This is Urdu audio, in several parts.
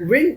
When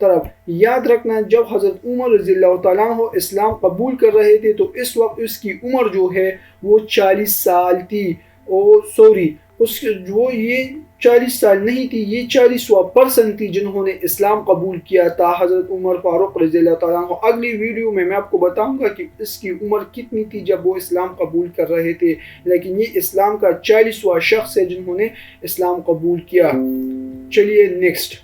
طرف۔ یاد رکھنا جب حضرت عمر رضی اللہ تعالیٰ عنہ اسلام قبول کر رہے تھے تو اس وقت اس کی عمر جو ہے وہ 40 سال تھی، وہ یہ 40 سال نہیں تھی، یہ 40واں تھی جنہوں نے اسلام قبول کیا تھا، حضرت عمر فاروق رضی اللہ تعالیٰ عنہ۔ اگلی ویڈیو میں آپ کو بتاؤں گا کہ اس کی عمر کتنی تھی جب وہ اسلام قبول کر رہے تھے، لیکن یہ اسلام کا 40واں شخص ہے جنہوں نے اسلام قبول کیا۔ چلیے نیکسٹ،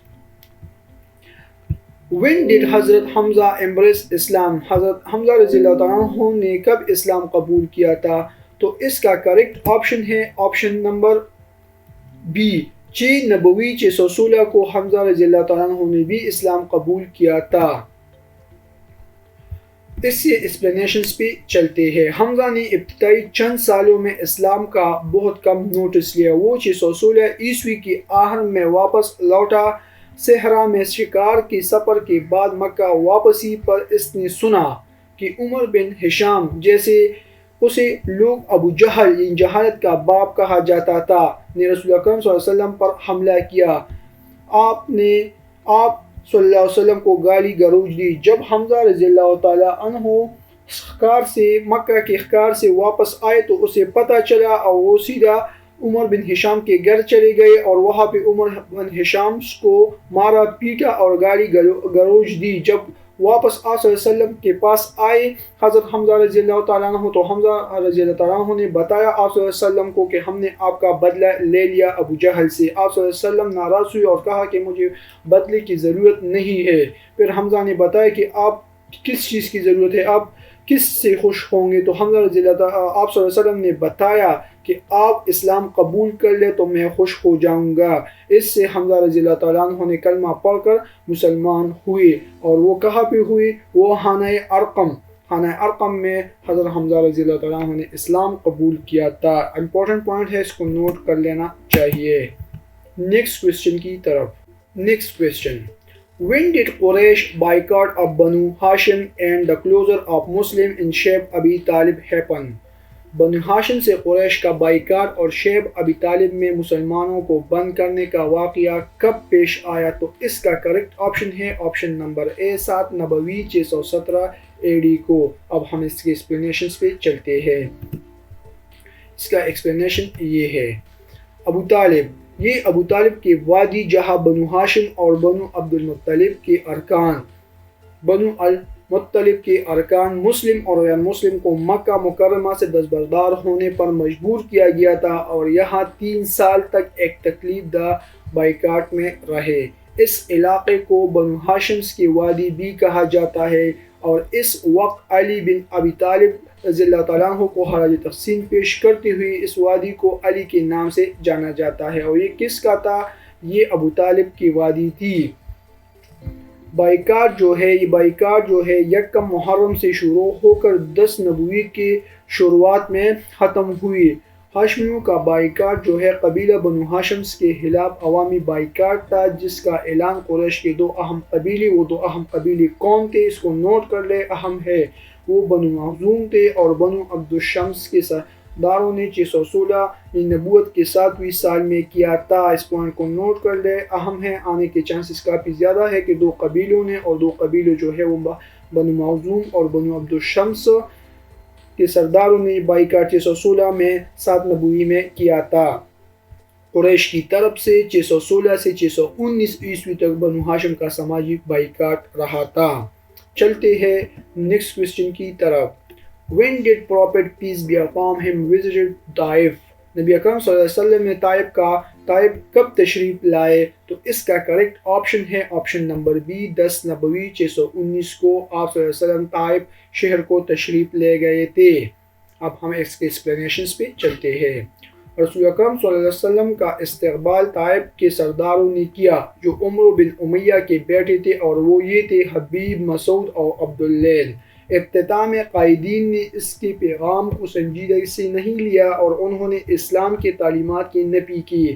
When did حضرت حمزہ embrace اسلام؟ حضرت حمزہ رضی اللہ تعالیٰ عنہ نے کب اسلام قبول کیا تھا؟ تو اس کا کریکٹ آپشن ہے آپشن نمبر بی، 6 نبوی 616 کو حمزہ رضی اللہ تعالیٰ عنہ نے بھی اسلام قبول کیا تھا۔ اس سے ایکسپلینیشنز پہ چلتے ہیں۔ حمزہ نے ابتدائی چند سالوں میں اسلام کا بہت کم نوٹس لیا۔ وہ 616 عیسوی کی آخر میں واپس لوٹا۔ صحرا میں شکار کے سفر کے بعد مکہ واپسی پر اس نے سنا کہ عمر بن ہشام، جیسے اسے لوگ ابو جہل یعنی جہالت کا باپ کہا جاتا تھا، نے رسول اکرم صلی اللہ علیہ وسلم پر حملہ کیا۔ آپ صلی اللہ علیہ وسلم کو گالی گلوچ دی۔ جب حمزہ رضی اللہ تعالیٰ عنہ مکہ کے ښکار سے واپس آئے تو اسے پتہ چلا اور وہ سیدھا عمر بن ہشام کے گھر چلے گئے اور وہاں پہ عمر بن ہشام کو مارا پیٹا اور گالی گلوچ دی۔ جب واپس صلی اللہ علیہ وسلم کے پاس آئے حضرت حمزہ رضی اللہ تعالیٰ عنہ تو حمزہ رضی اللہ تعالیٰ عنہ نے بتایا آپ صلی اللہ علیہ وسلم کو کہ ہم نے آپ کا بدلہ لے لیا ابو جہل سے۔ آپ صلی اللہ علیہ وسلم ناراض ہوئے اور کہا کہ مجھے بدلے کی ضرورت نہیں ہے۔ پھر حمزہ نے بتایا کہ آپ کس چیز کی ضرورت ہے، آپ کس سے خوش ہوں گے؟ تو حمزہ رضی اللہ تعالیٰ آپ صلی اللہ علیہ وسلم نے بتایا کہ آپ اسلام قبول کر لیں تو میں خوش ہو جاؤں گا۔ اس سے حمزہ رضی اللہ تعالیٰ عنہ نے کلمہ پڑھ کر مسلمان ہوئے، اور وہ کہاں پہ ہوئے؟ وہ خانہ ارقم میں حضرت حمزہ رضی اللہ تعالیٰ عنہ نے اسلام قبول کیا تھا۔ امپورٹنٹ پوائنٹ ہے، اس کو نوٹ کر لینا چاہیے۔ نیکسٹ کویسچن کی طرف۔ Next question, When did Quraysh boycott of Banu Hashim and the closure of Muslim in Shaib Abi Talib happen؟ بنو ہاشم سے قریش کا بائیکاٹ اور شیب ابی طالب میں مسلمانوں کو بند کرنے کا واقعہ کب پیش آیا؟ تو اس کا کریکٹ آپشن ہے آپشن نمبر اے، 7 نبوی 617 AD کو۔ اب ہم اس کے ایکسپلینیشنز پہ چلتے ہیں۔ اس کا ایکسپلینیشن یہ ہے، ابو طالب، یہ ابو طالب کے وادی جہاں بنو ہاشم اور بنو عبد المطلب کے ارکان مسلم اور غیر مسلم کو مکہ مکرمہ سے دستبردار ہونے پر مجبور کیا گیا تھا، اور یہاں 3 سال تک ایک تکلیف دہ بائیکاٹ میں رہے۔ اس علاقے کو بنو ہاشم کی وادی بھی کہا جاتا ہے، اور اس وقت علی بن ابی طالب رضی اللہ تعالیٰ عنہ کو خراج تحسین پیش کرتے ہوئے اس وادی کو علی کے نام سے جانا جاتا ہے۔ اور یہ کس کا تھا؟ یہ ابو طالب کی وادی تھی۔ بائیکاٹ جو ہے یکم محرم سے شروع ہو کر 10 نبوی کے شروعات میں ختم ہوئی۔ ہاشمیوں کا بائیکاٹ جو ہے قبیلہ بنو ہاشم کے خلاف عوامی بائیکاٹ تھا، جس کا اعلان قریش کے 2 اہم قبیلے کون تھے؟ اس کو نوٹ کر لے، اہم ہے، وہ بنو مخزوم تھے اور بنو عبد الشمس کے سرداروں نے 616 نبوت کے 7ویں سال میں کیا تھا۔ اس پوائنٹ کو نوٹ کر لے، اہم ہے، آنے کے چانسز کافی زیادہ ہے کہ 2 قبیلوں نے، اور 2 قبیلوں جو ہے وہ بنو مخزوم اور بنو عبد الشمس کے سرداروں نے بائیکاٹ 616 میں 7 نبوی میں کیا تھا۔ قریش کی طرف سے 616 سے 619 عیسوی تک بنو ہاشم کا سماجی بائیکاٹ رہا تھا۔ چلتے ہیں نیکسٹ کویسچن کی طرف۔ When did Prophet peace be upon him visited Taif? نبی اکرم صلی اللہ علیہ وسلم نے طائف کب تشریف لائے؟ تو اس کا کریکٹ آپشن ہے آپشن نمبر بی، 10 نبوی 619 کو آپ صلی اللہ علیہ وسلم طائف شہر کو تشریف لے گئے تھے۔ اب ہم اس کے ایکسپلینیشنز پہ چلتے ہیں۔ رسول اکرم صلی اللہ علیہ وسلم کا استقبال طائف کے سرداروں نے کیا جو عمرو بن امیہ کے بیٹے تھے، اور وہ یہ تھے حبیب، مسعود اور عبداللیل۔ اختتام قائدین نے اس کے پیغام کو سنجیدگی سے نہیں لیا اور انہوں نے اسلام کے تعلیمات کی نفی کی۔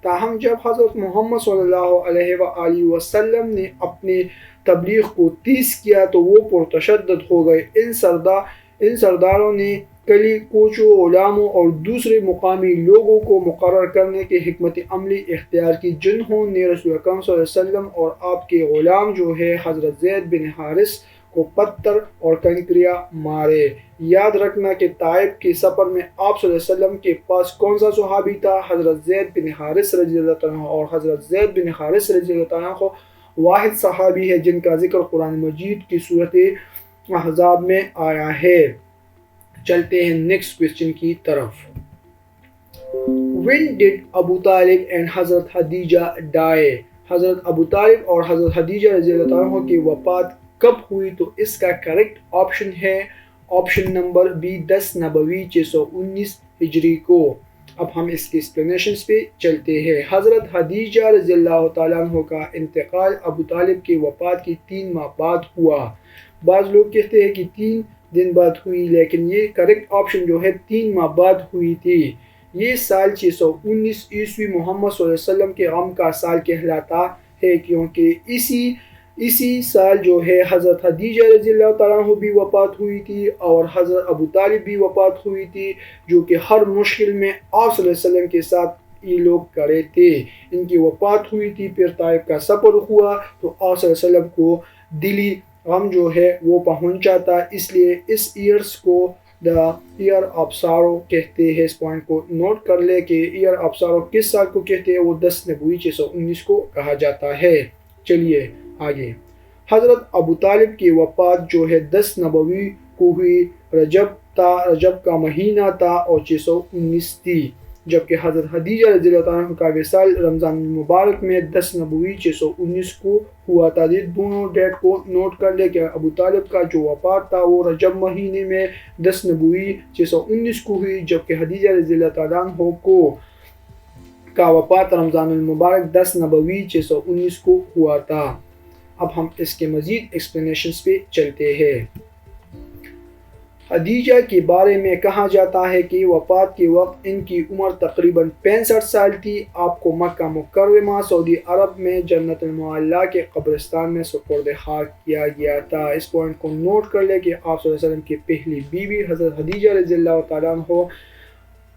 تاہم جب حضرت محمد صلی اللہ علیہ وآلہ وسلم نے اپنے تبلیغ کو تیز کیا تو وہ پرتشدد ہو گئے۔ ان سرداروں نے کلی کوچوں، غلاموں اور دوسرے مقامی لوگوں کو مقرر کرنے کی حکمت عملی اختیار کی، جنہوں نے رسول اکرم صلی اللہ علیہ وسلم اور آپ کے غلام جو ہے حضرت زید بن حارث کو پتھر اور کنکریاں مارے۔ یاد رکھنا کہ طائف کے سفر میں آپ صلی اللہ علیہ وسلم کے پاس کون سا صحابی تھا؟ حضرت زید بن حارث رضی اللہ عنہ، اور حضرت زید بن حارث رضی اللہ عنہ واحد صحابی ہے جن کا ذکر قرآن مجید کی صورت احزاب میں آیا ہے۔ چلتے ہیں نیکسٹ کوسچن کی طرف۔ When did Abu Talib and حضرت خدیجہ die؟ حضرت ابو طالب اور حضرت خدیجہ رضی اللہ عنہ کی وفات کب ہوئی؟ تو اس کا کریکٹ آپشن ہے آپشن نمبر بی 10 نبوی 619 ہجری کو۔ اب ہم اس کی ایکسپلینیشنز پہ چلتے ہیں۔ حضرت خدیجہ رضی اللہ تعالیٰ عنہ کا انتقال ابو طالب کی وفات کی 3 ماہ بعد ہوا۔ بعض لوگ کہتے ہیں کہ 3 دن بعد ہوئی، لیکن یہ کریکٹ آپشن جو ہے 3 ماہ بعد ہوئی تھی۔ یہ سال 619 عیسوی محمد صلی اللہ علیہ وسلم کے غم کا سال کہلاتا ہے، کیونکہ اسی سال جو ہے حضرت خدیجہ رضی اللہ تعالیٰ عنہ بھی وفات ہوئی تھی اور حضرت ابو طالب بھی وفات ہوئی تھی، جو کہ ہر مشکل میں آپ صلی اللہ علیہ وسلم کے ساتھ یہ لوگ کھڑے تھے۔ ان کی وفات ہوئی تھی، پھر طائف کا سفر ہوا تو آپ صلی اللہ علیہ وسلم کو دلی غم جو ہے وہ پہنچا تھا، اس لیے اس ایئرس کو دا ایئر آف سارو کہتے ہیں۔ اس پوائنٹ کو نوٹ کر لے کہ ایئر آف سارو کس سال کو کہتے ہیں، وہ 10 نبوی 619 کو کہا جاتا ہے۔ چلیے آگے۔ حضرت ابو طالب کی وفات جو ہے 10 نبوی کو ہوئی، رجب کا مہینہ تھا اور 619 تھی، جبکہ حضرت خدیجہ رضی اللہ عنہ کا وصال رمضان المبارک میں 10 نبوی 619 کو ہوا تھا۔ یہ دونوں ڈیٹ کو نوٹ کر لے کہ ابو طالب کا جو وفات تھا وہ رجب مہینے میں 10 نبوی 619 کو ہوئی، جبکہ خدیجہ رضی اللہ عنہ کا وفات رمضان المبارک 10 نبوی 619 کو ہوا تھا۔ اب ہم اس کے مزید ایکسپلینیشنز پہ چلتے ہیں۔ خدیجہ کے بارے میں کہا جاتا ہے کہ وفات کے وقت ان کی عمر تقریباً 65 سال تھی۔ آپ کو مکہ مکرمہ سعودی عرب میں جنت المعلیٰ کے قبرستان میں سپرد خاک کیا گیا تھا۔ اس پوائنٹ کو نوٹ کر لیں کہ آپ صلی اللہ علیہ وسلم کی پہلی بیوی حضرت خدیجہ رضی اللہ تعالیٰ عنہ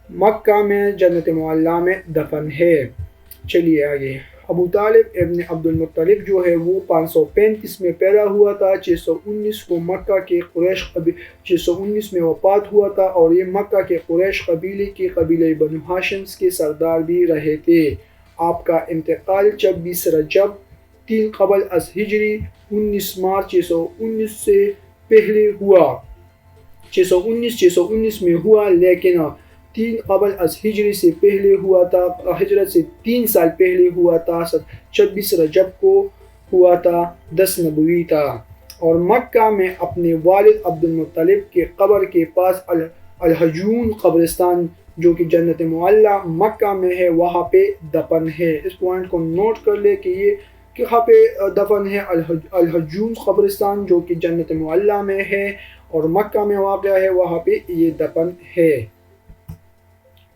مکہ میں جنت معلیٰ میں دفن ہے۔ چلیے آگے۔ ابو طالب ابن عبد المطلب جو ہے وہ 535 میں پیدا ہوا تھا، 619 کو مکہ کے قریش 619 میں وفات ہوا تھا، اور یہ مکہ کے قریش قبیلے کے قبیلہ بنو ہاشم کے سردار بھی رہے تھے۔ آپ کا انتقال 26 رجب 3 قبل از ہجری 19 مارچ 619 سے پہلے ہوا۔ 619 میں ہوا، لیکن 3 قبل از ہجری سے پہلے ہوا تھا، ہجرت سے 3 سال پہلے ہوا تھا، 26 رجب کو ہوا تھا، 10 نبوی تھا، اور مکہ میں اپنے والد عبد المطلب کے قبر کے پاس الحجون قبرستان جو کہ جنت معلیٰ مکہ میں ہے وہاں پہ دفن ہے۔ اس پوائنٹ کو نوٹ کر لے کہ یہ کہاں پہ دفن ہے، الحجون قبرستان جو کہ جنت معلیٰ میں ہے اور مکہ میں واقع ہے، وہاں پہ یہ دفن ہے۔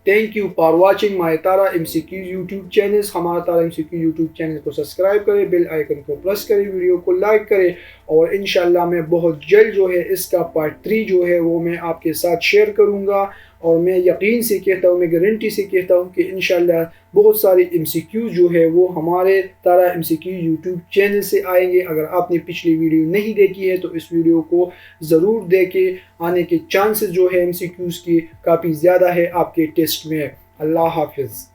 Thank you for watching my Tara MCQ YouTube channel. ہمارا تارا MCQ یوٹیوب چینل کو سبسکرائب کریں، بیل آئیکن کو پریس کریں، ویڈیو کو لائک کریں، اور انشاءاللہ میں بہت جلد جو ہے اس کا پارٹ 3 جو ہے وہ میں آپ کے ساتھ شیئر کروں گا، اور میں یقین سے کہتا ہوں، میں گارنٹی سے کہتا ہوں کہ انشاءاللہ بہت ساری MCQ جو ہے وہ ہمارے تارا MCQ یوٹیوب چینل سے آئیں گے۔ اگر آپ نے پچھلی ویڈیو نہیں دیکھی ہے تو اس ویڈیو کو ضرور دیکھیں، آنے کے چانسز جو ہے MCQs کی کافی زیادہ ہے آپ کے ٹیسٹ میں۔ اللہ حافظ۔